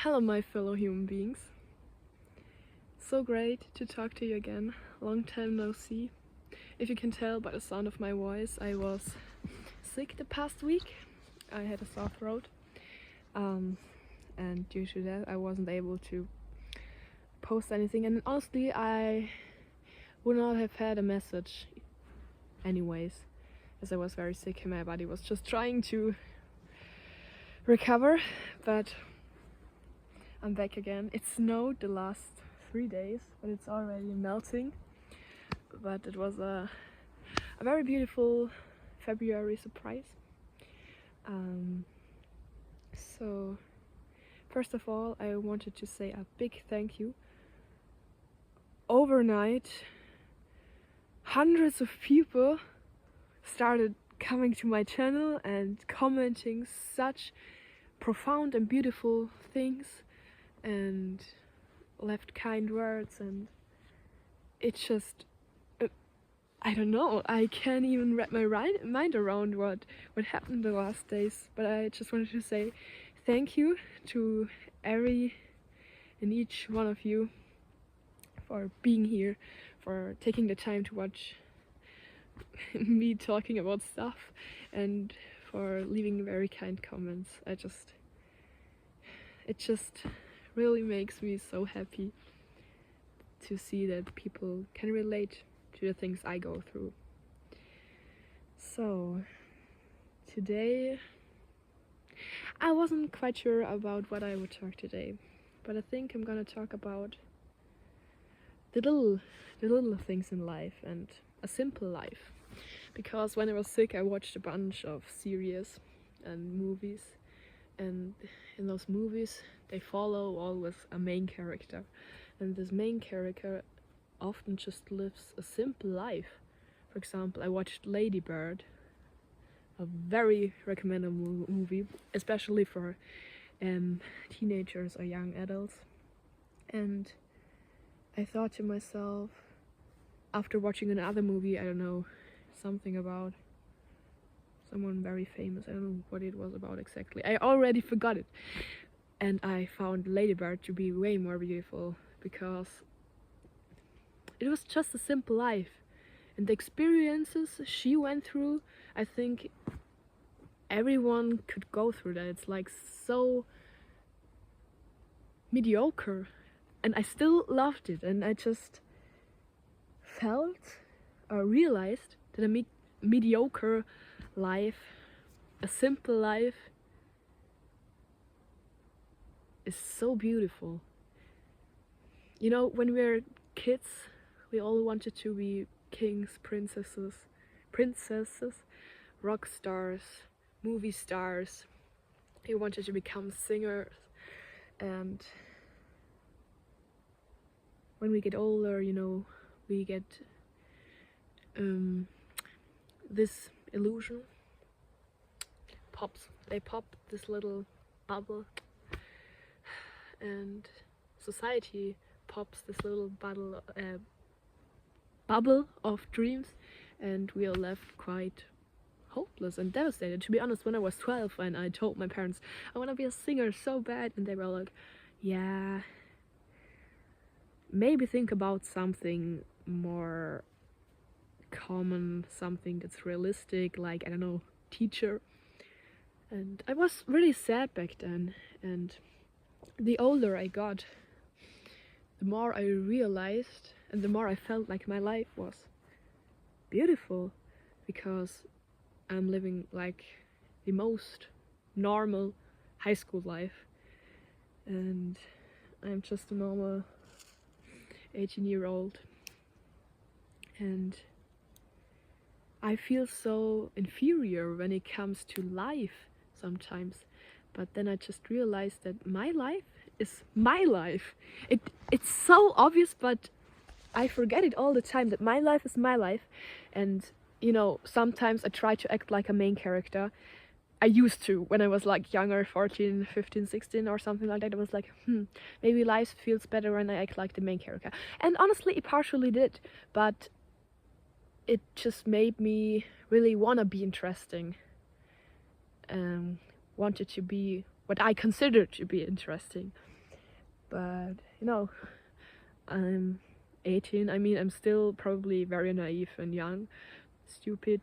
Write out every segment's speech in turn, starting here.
Hello, my fellow human beings. So great to talk to you again. Long time no see. If you can tell by the sound of my voice, I was sick the past week. I had a sore throat. And due to that, I wasn't able to post anything. And honestly, I would not have had a message anyways, as I was very sick and my body was just trying to recover. But I'm back again. It snowed the last 3 days, but it's already melting. But it was a very beautiful February surprise. So first of all, I wanted to say a big thank you. Overnight, hundreds of people started coming to my channel and commenting such profound and beautiful things and left kind words, and it just I don't know, I can't even wrap my mind around what happened the last days. But I just wanted to say thank you to every and each one of you for being here, for taking the time to watch me talking about stuff, and for leaving very kind comments. It just really makes me so happy to see that people can relate to the things I go through. So today I wasn't quite sure about what I would talk today, but I think I'm gonna talk about the little things in life and a simple life. Because when I was sick, I watched a bunch of series and movies, and in those movies they follow always a main character, and this main character often just lives a simple life. For example, I watched Lady Bird, a very recommendable movie, especially for teenagers or young adults. And I thought to myself, after watching another movie, I don't know, something about someone very famous, I don't know what it was about exactly, I already forgot it. And I found Lady Bird to be way more beautiful, because it was just a simple life, and the experiences she went through, I think everyone could go through that. It's like so mediocre, and I still loved it, and I just felt or realized that a mediocre life, a simple life, is so beautiful. You know, when we're kids, we all wanted to be kings, princesses, rock stars, movie stars. We wanted to become singers. And when we get older, you know, we get this illusion pops. They pop this little bubble, and society pops this little bubble of dreams, and we are left quite hopeless and devastated. To be honest, when I was 12 and I told my parents I want to be a singer so bad, and they were like, yeah, maybe think about something more common, something that's realistic, like, I don't know, teacher. And I was really sad back then, and the older I got, the more I realized and the more I felt like my life was beautiful, because I'm living like the most normal high school life, and I'm just a normal 18-year-old, and I feel so inferior when it comes to life sometimes. But then I just realized that my life is my life. It's so obvious, but I forget it all the time, that my life is my life. And you know, sometimes I try to act like a main character. I used to when I was like younger, 14, 15, 16 or something like that. I was like, maybe life feels better when I act like the main character. And honestly, it partially did, but it just made me really want to be interesting. Wanted to be what I considered to be interesting. But I'm 18. I mean, I'm still probably very naive and young, stupid,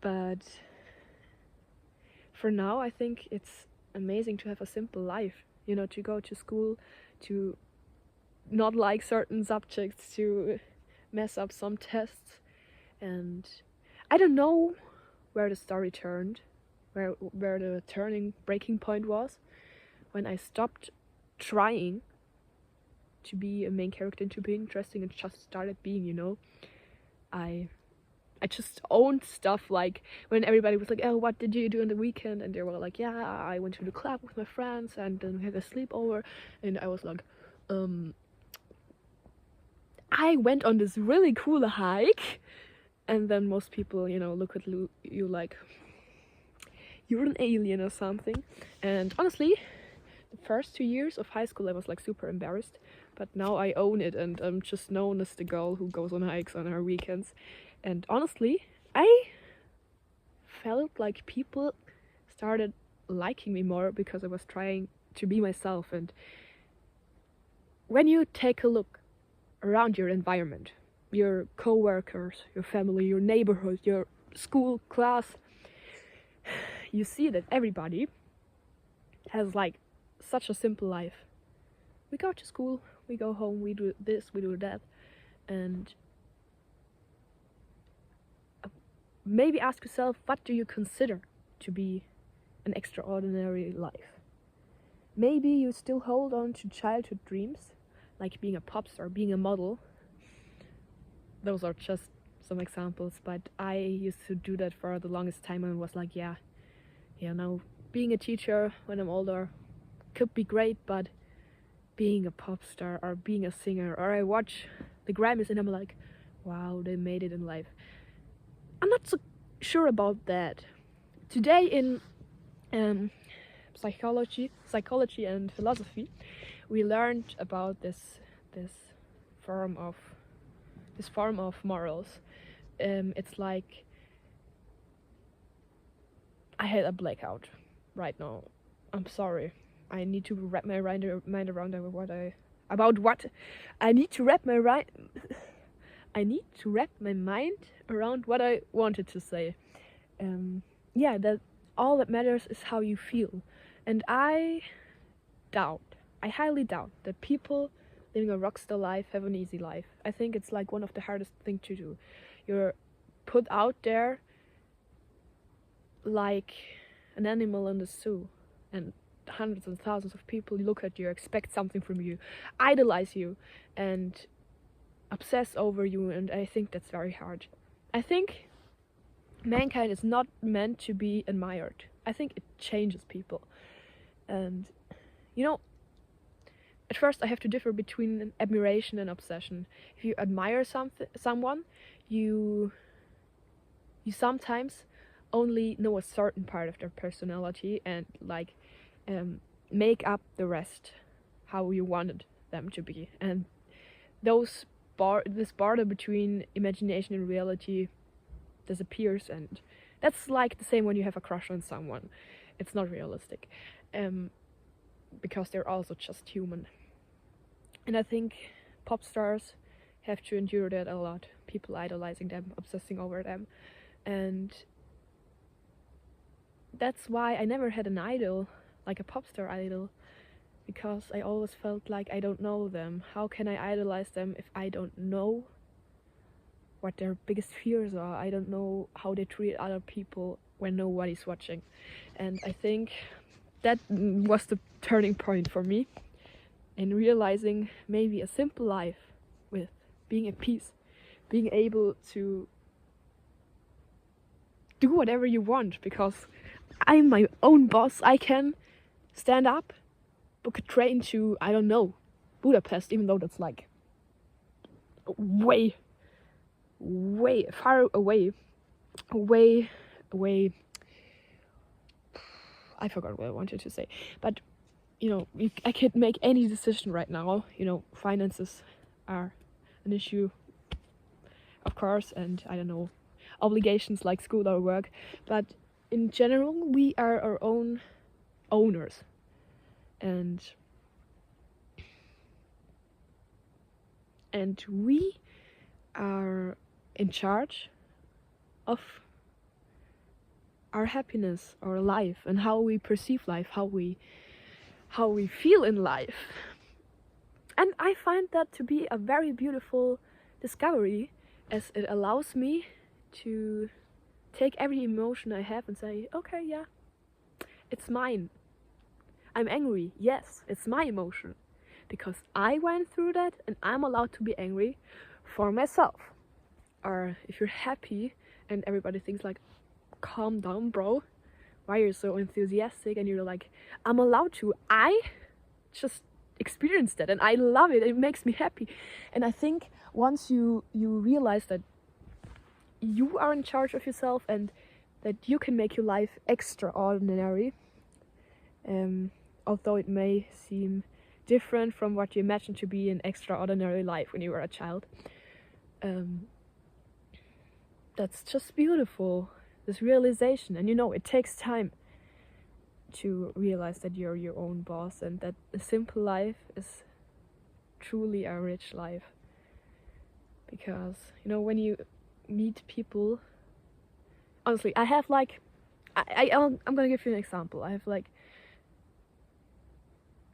but for now I think it's amazing to have a simple life, to go to school, to not like certain subjects, to mess up some tests. And I don't know where the story turned, where the turning breaking point was, when I stopped trying to be a main character and to be interesting and just started being. I just owned stuff, like when everybody was like, oh, what did you do on the weekend? And they were like, yeah, I went to the club with my friends and then we had a sleepover. And I was like, I went on this really cool hike. And then most people, look at you like you're an alien or something. And honestly, the first 2 years of high school I was like super embarrassed, but now I own it and I'm just known as the girl who goes on hikes on her weekends. And honestly, I felt like people started liking me more because I was trying to be myself. And when you take a look around your environment, your co-workers, your family, your neighborhood, your school class, you see that everybody has like such a simple life. We go to school, we go home, we do this, we do that, and maybe ask yourself, what do you consider to be an extraordinary life? Maybe you still hold on to childhood dreams, like being a pop star, being a model. Those are just some examples, but I used to do that for the longest time and was like, being a teacher when I'm older could be great, but being a pop star or being a singer, or I watch the Grammys and I'm like, wow, they made it in life. I'm not so sure about that. Today in psychology and philosophy, we learned about this form of morals. It's like I had a blackout right now. I'm sorry. I need to wrap my mind around what I need to wrap my mind around what I wanted to say. That all that matters is how you feel. And I highly doubt that people living a rockstar life have an easy life. I think it's like one of the hardest things to do. You're put out there like an animal in the zoo, and hundreds and thousands of people look at you, expect something from you, idolize you, and obsess over you, and I think that's very hard. I think mankind is not meant to be admired. I think it changes people. And at first I have to differ between admiration and obsession. If you admire someone, you sometimes only know a certain part of their personality and make up the rest how you wanted them to be. And this border between imagination and reality disappears, and that's like the same when you have a crush on someone. It's not realistic, because they're also just human. And I think pop stars have to endure that a lot. People idolizing them, obsessing over them. And that's why I never had an idol, like a pop star idol, because I always felt like I don't know them. How can I idolize them if I don't know what their biggest fears are? I don't know how they treat other people when nobody's watching. And I think that was the turning point for me in realizing maybe a simple life with being at peace, being able to do whatever you want, because I'm my own boss. I can stand up, book a train to, I don't know, Budapest, even though that's like way far away. I forgot what I wanted to say, but I can't make any decision right now. Finances are an issue, of course, and I don't know, obligations like school or work, but in general we are our own owners. and we are in charge of our happiness, our life, and how we perceive life, how we feel in life. And I find that to be a very beautiful discovery, as it allows me to take every emotion I have and say, okay, yeah, it's mine. I'm angry. Yes, it's my emotion. Because I went through that and I'm allowed to be angry for myself. Or if you're happy and everybody thinks like, calm down, bro. Why you're so enthusiastic? And you're like, I'm allowed to. I just experienced that and I love it. It makes me happy. And I think once you realize that you are in charge of yourself and that you can make your life extraordinary, although it may seem different from what you imagined to be an extraordinary life when you were a child, that's just beautiful, this realization. And it takes time to realize that you're your own boss and that a simple life is truly a rich life. Because when you meet people, honestly, I have like I'm gonna give you an example. I have like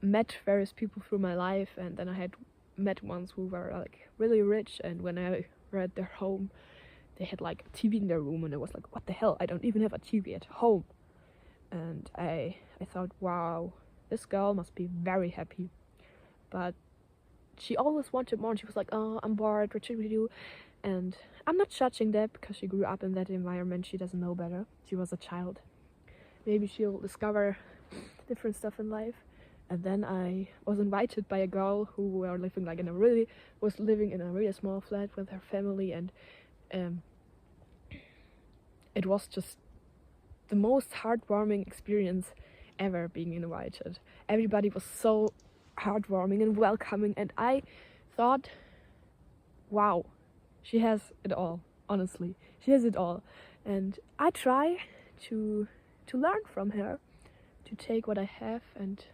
met various people through my life, and then I had met ones who were like really rich, and when I read their home, they had like a TV in their room, and I was like, what the hell, I don't even have a TV at home. And I thought, wow, this girl must be very happy. But she always wanted more, and she was like, oh, I'm bored, what should we do? And I'm not judging that, because she grew up in that environment. She doesn't know better. She was a child. Maybe she'll discover different stuff in life. And then I was invited by a girl who was living in a really small flat with her family, and it was just the most heartwarming experience ever, being invited. Everybody was so heartwarming and welcoming, and I thought, wow, she has it all. Honestly, she has it all. And I try to learn from her, to take what I have and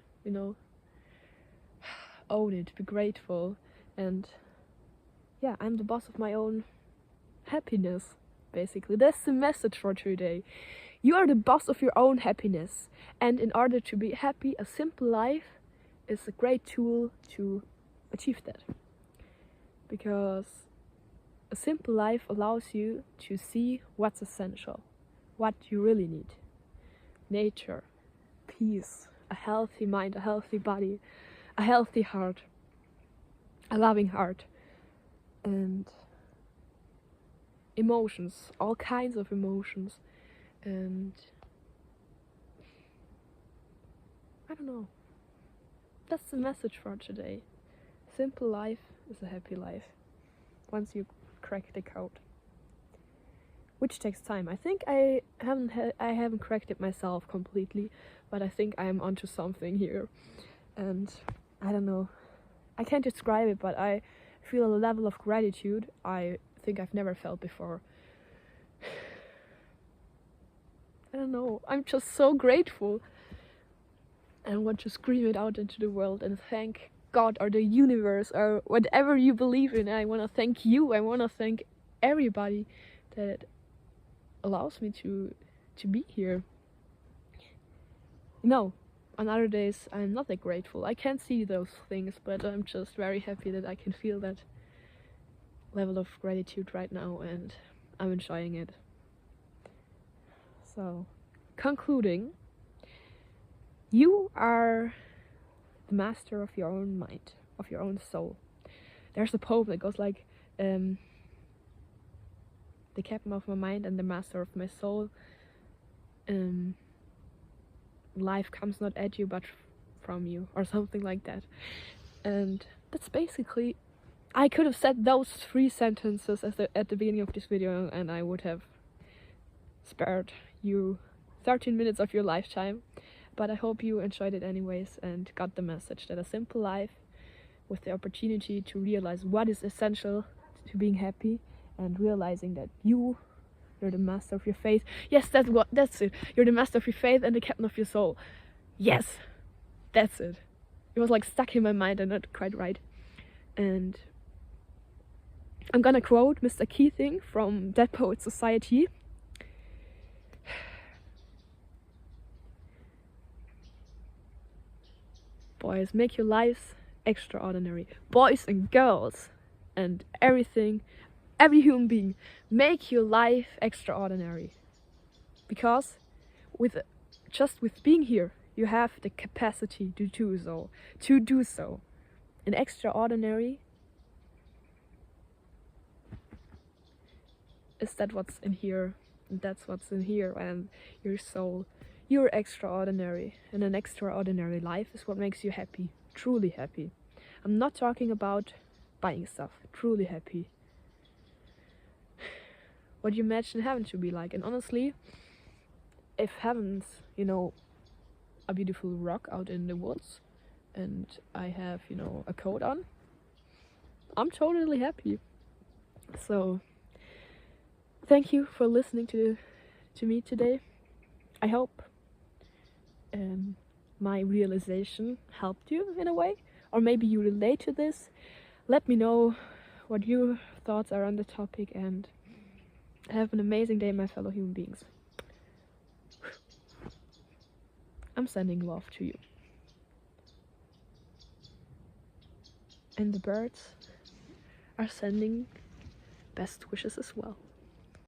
own it, be grateful. And yeah, I'm the boss of my own happiness, basically. That's the message for today. You are the boss of your own happiness, and in order to be happy, a simple life is a great tool to achieve that. Because a simple life allows you to see what's essential, what you really need. Nature, peace, a healthy mind, a healthy body, a healthy heart, a loving heart, and emotions, all kinds of emotions. And I don't know, that's the message for today. Simple life is a happy life, once you crack the code, which takes time. I think I haven't cracked it myself completely, but I think I am onto something here. And I don't know, I can't describe it, but I feel a level of gratitude I think I've never felt before. I don't know, I'm just so grateful, and I want to scream it out into the world and thank God or the universe or whatever you believe in. I want to thank you. I want to thank everybody that allows me to be here. On other days I'm not that grateful. I can't see those things, but I'm just very happy that I can feel that level of gratitude right now, and I'm enjoying it. So, concluding, you are the master of your own mind, of your own soul. There's a poem that goes like, the captain of my mind and the master of my soul. Life comes not at you but from you, or something like that. And that's basically, I could have said those 3 sentences at the beginning of this video, and I would have spared you 13 minutes of your lifetime. But I hope you enjoyed it anyways and got the message that a simple life with the opportunity to realize what is essential to being happy, and realizing that you're the master of your faith. Yes, that's it. You're the master of your faith and the captain of your soul. Yes, that's it. it was like stuck in my mind and not quite right. And I'm gonna quote Mr. Keating from Dead Poets Society. Boys, make your lives extraordinary. Boys and girls and everything, every human being, make your life extraordinary. Because with being here, you have the capacity to do so. And extraordinary is that what's in here, and that's what's in here, and your soul. You're extraordinary, and an extraordinary life is what makes you happy, truly happy. I'm not talking about buying stuff, truly happy. What you imagine heaven should be like. And honestly, if heaven's, a beautiful rock out in the woods, and I have, a coat on, I'm totally happy. So, thank you for listening to me today. I hope my realization helped you in a way, or maybe you relate to this. Let me know what your thoughts are on the topic, and have an amazing day, my fellow human beings. I'm sending love to you. And the birds are sending best wishes as well.